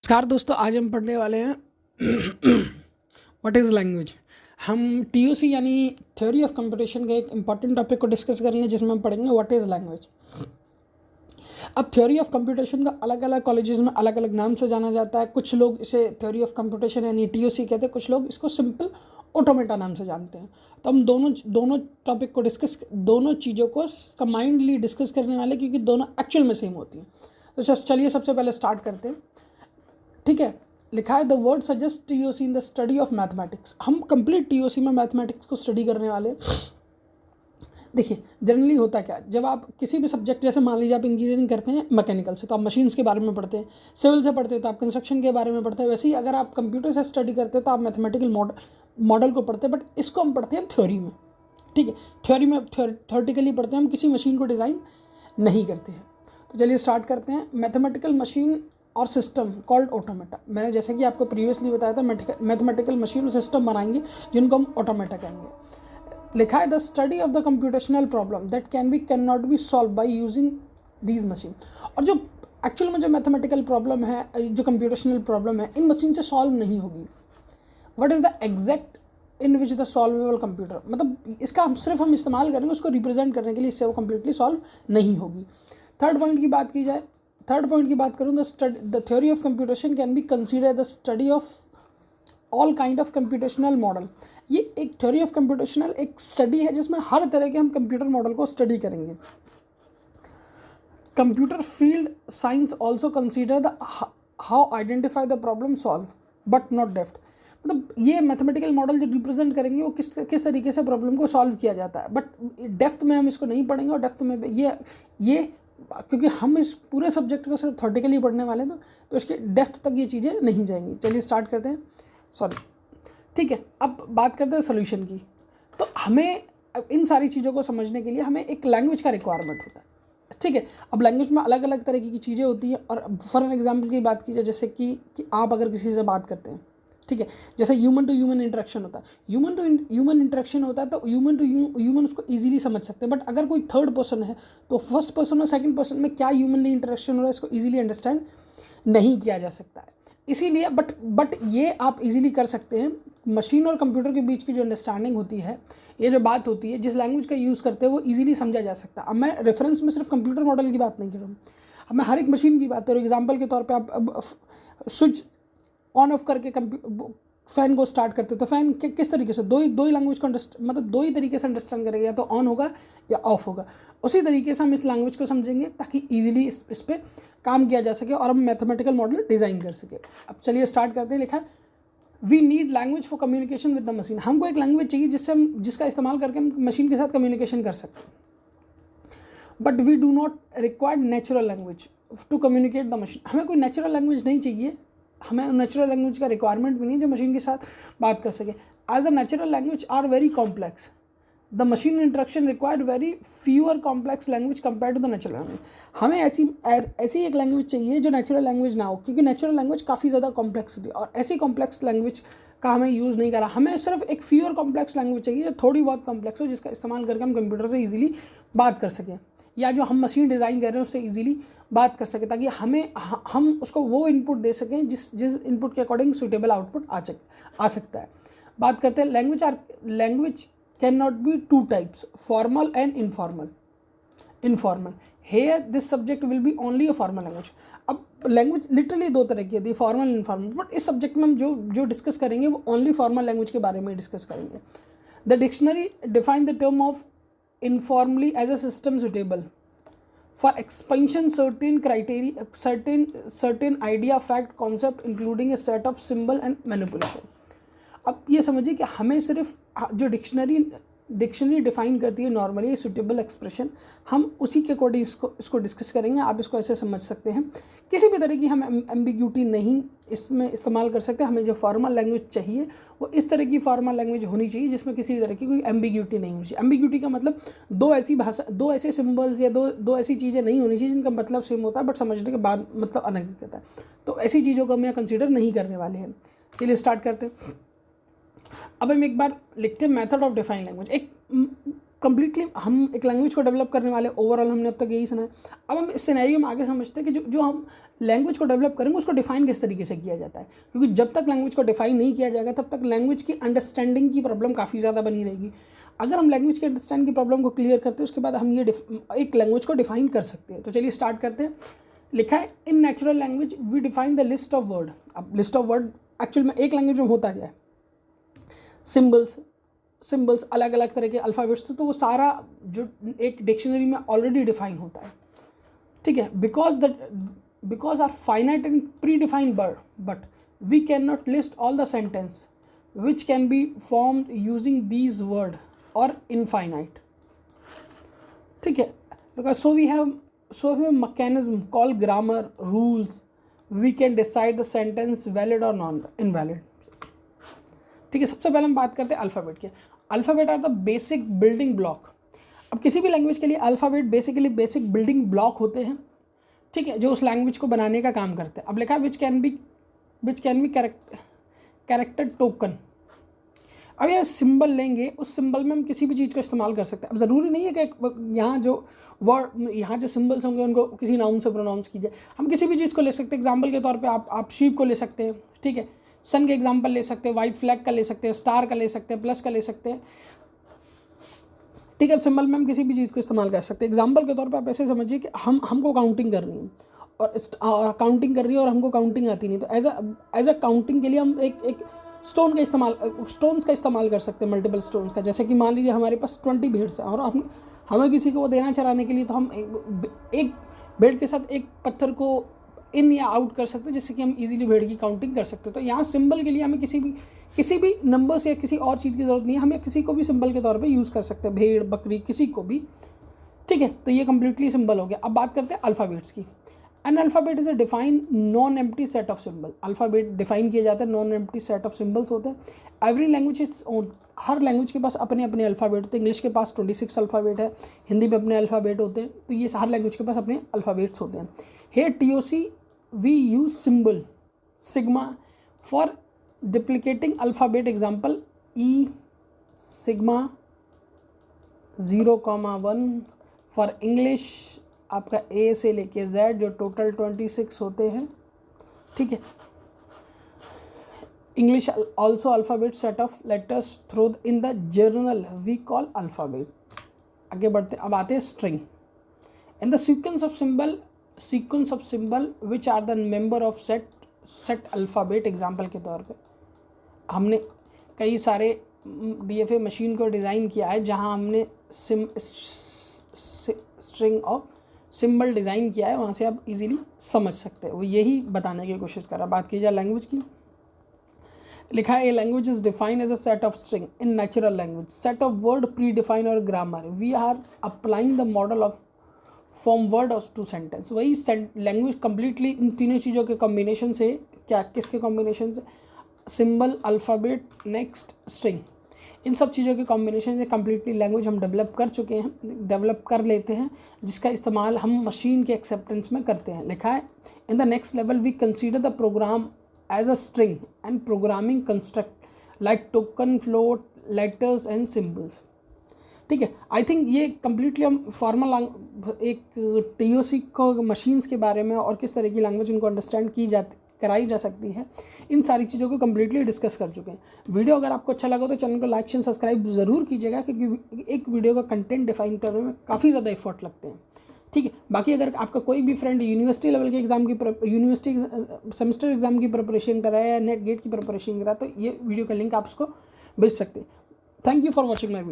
नमस्कार दोस्तों, आज हम पढ़ने वाले हैं व्हाट इज़ लैंग्वेज। हम टीओसी यानी थ्योरी ऑफ कंप्यूटेशन के एक इम्पॉर्टेंट टॉपिक को डिस्कस करेंगे जिसमें हम पढ़ेंगे व्हाट इज़ लैंग्वेज। अब थ्योरी ऑफ कंप्यूटेशन का अलग अलग कॉलेजेस में अलग अलग नाम से जाना जाता है। कुछ लोग इसे थ्योरी ऑफ कंप्यूटेशन यानी टीओसी कहते हैं, कुछ लोग इसको सिंपल ऑटोमेटा नाम से जानते हैं। तो हम दोनों टॉपिक को दोनों चीज़ों को कंबाइंडली डिस्कस करने वाले, क्योंकि दोनों एक्चुअल में सेम होती हैं। तो चलिए सबसे पहले स्टार्ट करते हैं। ठीक है, लिखा है the word suggest TOC in the study of mathematics. हम कंप्लीट टीओसी में मैथमेटिक्स को स्टडी करने वाले। देखिए जनरली होता क्या, जब आप किसी भी सब्जेक्ट, जैसे मान लीजिए आप इंजीनियरिंग करते हैं मैकेनिकल से, तो आप मशीन्स के बारे में पढ़ते हैं, सिविल से पढ़ते हैं तो आप कंस्ट्रक्शन के बारे में पढ़ते हैं। वैसे ही अगर आप कंप्यूटर से स्टडी करते हैं तो आप मैथमेटिकल मॉडल को पढ़ते हैं, बट इसको हम पढ़ते हैं थ्योरी में। ठीक है, थ्योरी में थ्योरेटिकली पढ़ते हैं, हम किसी मशीन को डिज़ाइन नहीं करते हैं। तो चलिए स्टार्ट करते हैं। मैथमेटिकल मशीन और सिस्टम कॉल्ड ऑटोमेटा। मैंने जैसे कि आपको प्रीवियसली बताया था, मैथमेटिकल मशीन और सिस्टम बनाएंगे जिनको हम ऑटोमेटा कहेंगे। लिखा है the study of the computational problem that can not B solve by using these machine. और जो एक्चुअल में जो मैथमेटिकल प्रॉब्लम है, जो कंप्यूटेशनल प्रॉब्लम है, इन मशीन से सॉल्व नहीं होगी। What is the exact in which the solvable computer, मतलब इसका हम इस्तेमाल करेंगे उसको रिप्रेजेंट करने के लिए, इससे वो कम्प्लीटली सॉल्व नहीं होगी। थर्ड पॉइंट की बात करूँ, the theory of computation can be consider the study of all kind of computational model. ये एक थ्योरी ऑफ कंप्यूटेशनल एक स्टडी है जिसमें हर तरह के हम कंप्यूटर मॉडल को स्टडी करेंगे। Computer field science also consider the how identify the problem solve but not depth. मतलब ये मैथमेटिकल मॉडल जो रिप्रेजेंट करेंगे वो किस तरीके से प्रॉब्लम को सॉल्व किया जाता है, बट डेप्थ में हम इसको नहीं पढ़ेंगे। और डेप्थ में ये क्योंकि हम इस पूरे सब्जेक्ट को सिर्फ थ्योरेटिकली पढ़ने वाले हैं, तो इसके डेप्थ तक ये चीज़ें नहीं जाएंगी। चलिए स्टार्ट करते हैं। ठीक है, अब बात करते हैं सोल्यूशन की। तो हमें इन सारी चीज़ों को समझने के लिए हमें एक लैंग्वेज का रिक्वायरमेंट होता है। ठीक है, अब लैंग्वेज में अलग अलग तरीके की चीज़ें होती हैं। और फॉर एन एग्जाम्पल की बात कीजिए, जैसे कि आप अगर किसी से बात करते हैं, ठीक है, जैसे ह्यूमन टू ह्यूमन इंटरेक्शन होता है, ह्यूमन इंटरेक्शन होता है, तो ह्यूमन उसको इजीली समझ सकते हैं। बट अगर कोई थर्ड पर्सन है तो फर्स्ट पर्सन और सेकंड पर्सन में क्या ह्यूमनली इंटरेक्शन हो रहा है, इसको इजीली अंडरस्टैंड नहीं किया जा सकता है। इसीलिए बट ये आप इजीली कर सकते हैं। मशीन और कंप्यूटर के बीच की जो अंडरस्टैंडिंग होती है, ये जो बात होती है, जिस लैंग्वेज का यूज़ करते हैं वो इजीली समझा जा सकता है। अब मैं रेफरेंस में सिर्फ कंप्यूटर मॉडल की बात नहीं कर रहा हूँ, अब मैं हर एक मशीन की बात कर रहा हूँ। एग्जाम्पल के तौर पर आप अब स्विच ऑन ऑफ करके फ़ैन को स्टार्ट करते तो फ़ैन किस तरीके से दो ही लैंग्वेज को दो ही तरीके से अंडरस्टैंड करेगा, या तो ऑन होगा या ऑफ होगा। उसी तरीके से हम इस लैंग्वेज को समझेंगे ताकि इजीली इस पर काम किया जा सके और हम मैथमेटिकल मॉडल डिज़ाइन कर सके। अब चलिए स्टार्ट करते हैं। लिखा है we need language for communication with the machine. हमको एक लैंग्वेज चाहिए जिसका इस्तेमाल करके हम मशीन के साथ कम्युनिकेशन कर सकते हैं। But we do not required natural language to communicate the machine. हमें कोई नेचुरल लैंग्वेज नहीं चाहिए, हमें नेचुरल लैंग्वेज का रिक्वायरमेंट भी नहीं जो मशीन के साथ बात कर सके। As a natural language are very complex, the machine interaction required very fewer complex language compare to the natural language. हमें ऐसी एक लैंग्वेज चाहिए जो नेचुरल लैंग्वेज ना हो, क्योंकि नेचुरल लैंग्वेज काफ़ी ज़्यादा कॉम्प्लेक्स होती है और ऐसी कॉम्प्लेक्स लैंग्वेज का हमें यूज़ नहीं करा। हमें सिर्फ एक फ्यूअर कॉम्प्लेक्स लैंग्वेज चाहिए जो थोड़ी बहुत कॉम्प्लेक्स हो, जिसका इस्तेमाल करके हम कंप्यूटर से ईजिली बात कर सकें, या जो हम मशीन डिज़ाइन कर रहे हैं उससे इजीली बात कर सकें, ताकि हम उसको वो इनपुट दे सकें जिस इनपुट के अकॉर्डिंग सूटेबल आउटपुट आ सकता है। बात करते हैं language can not be two types, formal and informal. Here this subject will be only a formal language. अब लैंग्वेज लिटरली दो तरह की होती है, फॉर्मल एंड इनफॉर्मल, बट इस सब्जेक्ट में हम जो डिस्कस करेंगे वो ओनली फॉर्मल लैंग्वेज के बारे में डिस्कस करेंगे। The dictionary define the term of informally as a system suitable for expansion certain criteria, certain idea, fact, concept including a set of symbol and manipulation। अब ये समझिए कि हमें सिर्फ जो डिक्शनरी डिफाइन करती है नॉर्मली सूटेबल एक्सप्रेशन, हम उसी के अकॉर्डिंग इसको डिस्कस करेंगे। आप इसको ऐसे समझ सकते हैं, किसी भी तरह की हम एम्बिग्यूटी नहीं इसमें इस्तेमाल कर सकते। हमें जो फॉर्मल लैंग्वेज चाहिए वो इस तरह की फॉर्मल लैंग्वेज होनी चाहिए जिसमें किसी भी तरह की कोई एम्बिग्यूटी नहीं होनी चाहिए। एम्बिग्यूटी का मतलब दो ऐसे सिम्बल्स या दो ऐसी चीज़ें नहीं होनी चाहिए जिनका मतलब सेम होता है बट समझने के बाद मतलब अलग होता है। तो ऐसी चीज़ों को हम यहाँ कंसिडर नहीं करने वाले हैं। चलिए स्टार्ट करते हैं। अब हम एक बार लिखते हैं मेथड ऑफ डिफाइन लैंग्वेज। एक कम्प्लीटली हम एक लैंग्वेज को डेवलप करने वाले, ओवरऑल हमने अब तक यही सुना है। अब हम इस सिनेरियो में आगे समझते हैं कि जो हम लैंग्वेज को डेवलप करेंगे उसको डिफाइन किस तरीके से किया जाता है, क्योंकि जब तक लैंग्वेज को डिफाइन नहीं किया जाएगा तब तक लैंग्वेज की अंडरस्टैंडिंग की प्रॉब्लम काफ़ी ज़्यादा बनी रहेगी। अगर हम लैंग्वेज की अंडरस्टैंड की प्रॉब्लम को क्लियर करते हैं उसके बाद हम ये एक लैंग्वेज को डिफाइन कर सकते हैं। तो चलिए स्टार्ट करते हैं। लिखा है in natural language we define the list of word. अब लिस्ट ऑफ वर्ड एक्चुअल में एक लैंग्वेज में होता क्या है, सिंबल्स अलग अलग तरह के अल्फ़ाबेट्स, तो वो सारा जो एक डिक्शनरी में ऑलरेडी डिफाइन होता है, ठीक है। Because are finite and predefined word but we can not list all the sentence which can be formed using these word और इनफाइनाइट, ठीक है। Because so we have mechanism called grammar rules we can decide the sentence valid or non invalid, ठीक है। सबसे पहले हम बात करते हैं अल्फ़ाबेट के। Alphabet are the basic building block. अब किसी भी लैंग्वेज के लिए alphabet basically basic building block होते हैं, ठीक है, जो उस लैंग्वेज को बनाने का काम करते हैं। अब लिखा है विच कैन बी कैरेक्टर टोकन। अब यह सिंबल लेंगे, उस सिंबल में हम किसी भी चीज़ का इस्तेमाल कर सकते हैं। अब ज़रूरी नहीं है कि यहाँ जो सिंबल्स होंगे उनको किसी नाउन से प्रोनाउंस कीजिए, हम किसी भी चीज़ को ले सकते हैं। एग्जांपल के तौर पे आप शीप को ले सकते हैं, ठीक है, सन के एग्जांपल ले सकते हैं, वाइट फ्लैग का ले सकते हैं, स्टार का ले सकते हैं, प्लस का ले सकते हैं, ठीक है। सिंबल में हम किसी भी चीज़ को इस्तेमाल कर सकते हैं। एग्जाम्पल के तौर पर आप ऐसे समझिए कि हमको काउंटिंग करनी है और काउंटिंग कर रही है और हमको काउंटिंग आती नहीं, तो एज अ काउंटिंग के लिए हम एक स्टोन्स का इस्तेमाल कर सकते हैं, मल्टीपल स्टोन्स का। जैसे कि मान लीजिए हमारे पास 20 भेड्स हैं और हमें किसी को वो देना चराने के लिए, तो हम एक भेड़ के साथ एक पत्थर को इन या आउट कर सकते हैं, जिससे कि हम इजीली भेड़ की काउंटिंग कर सकते हैं। तो यहाँ सिंबल के लिए हमें किसी भी नंबर्स या किसी और चीज़ की ज़रूरत नहीं है, हमें किसी को भी सिंबल के तौर पे यूज़ कर सकते हैं, भेड़ बकरी किसी को भी, ठीक है। तो ये कम्प्लीटली सिंबल हो गया। अब बात करते हैं अल्फ़ाबेट्स की। N alphabet is a define non empty set of symbol. Alphabet define किया जाता है, non empty set of symbols होते हैं। Every language is own. Her language के पास अपने अपने अल्फ़ाबेट होते हैं। इंग्लिश के पास 26 अल्फ़ाबेट है, हिंदी में अपने अल्फ़ाबेट होते हैं, तो ये हर लैंग्वेज के पास अपने अल्फ़ाबेट्स होते हैं। Here TOC we use symbol sigma for duplicating alphabet. Example E sigma 0,1 for English आपका A से लेके Z जो टोटल 26 होते हैं, ठीक है। English also alphabet set of letters through in the general we call alphabet. आगे बढ़ते, अब आते हैं string. In the sequence of symbol which are the member of set alphabet. Example के तौर पे हमने कई सारे DFA मशीन को डिज़ाइन किया है जहां हमने स्ट्रिंग ऑफ सिंबल डिज़ाइन किया है, वहाँ से आप इजीली समझ सकते हैं। वो यही बताने की कोशिश कर रहा है। बात की जाए लैंग्वेज की, लिखा है a language is defined as a set of string in natural language, set of word predefine और grammar. We are applying the model of form word of to sentence. वही लैंग्वेज कम्प्लीटली इन तीनों चीज़ों के combination से, किसके combination से, symbol, alphabet, next string, इन सब चीज़ों के कॉम्बिनेशन से कम्प्लीटली लैंग्वेज हम डेवलप कर लेते हैं, जिसका इस्तेमाल हम मशीन के एक्सेप्टेंस में करते हैं। लिखा है in the next level we consider the program as a string and programming construct like token, float, letters and symbols, ठीक है। आई थिंक ये कम्प्लीटली हम फॉर्मल एक TOC को मशीन्स के बारे में और किस तरह की लैंग्वेज उनको अंडरस्टैंड कराई जा सकती है, इन सारी चीज़ों को कम्प्लीटली डिस्कस कर चुके हैं। वीडियो अगर आपको अच्छा लगा तो चैनल को लाइक शेयर सब्सक्राइब ज़रूर कीजिएगा, क्योंकि एक वीडियो का कंटेंट डिफाइन करने में काफ़ी ज़्यादा एफर्ट लगते हैं, ठीक है। बाकी अगर आपका कोई भी फ्रेंड यूनिवर्सिटी लेवल के एग्ज़ाम की यूनिवर्सिटी सेमेस्टर एग्ज़ाम की प्रिपरेशन कर रहा है या नेट गेट की प्रिपरेशन कर रहा है, तो ये वीडियो का लिंक आप उसको भेज सकते हैं। Thank you for watching my video.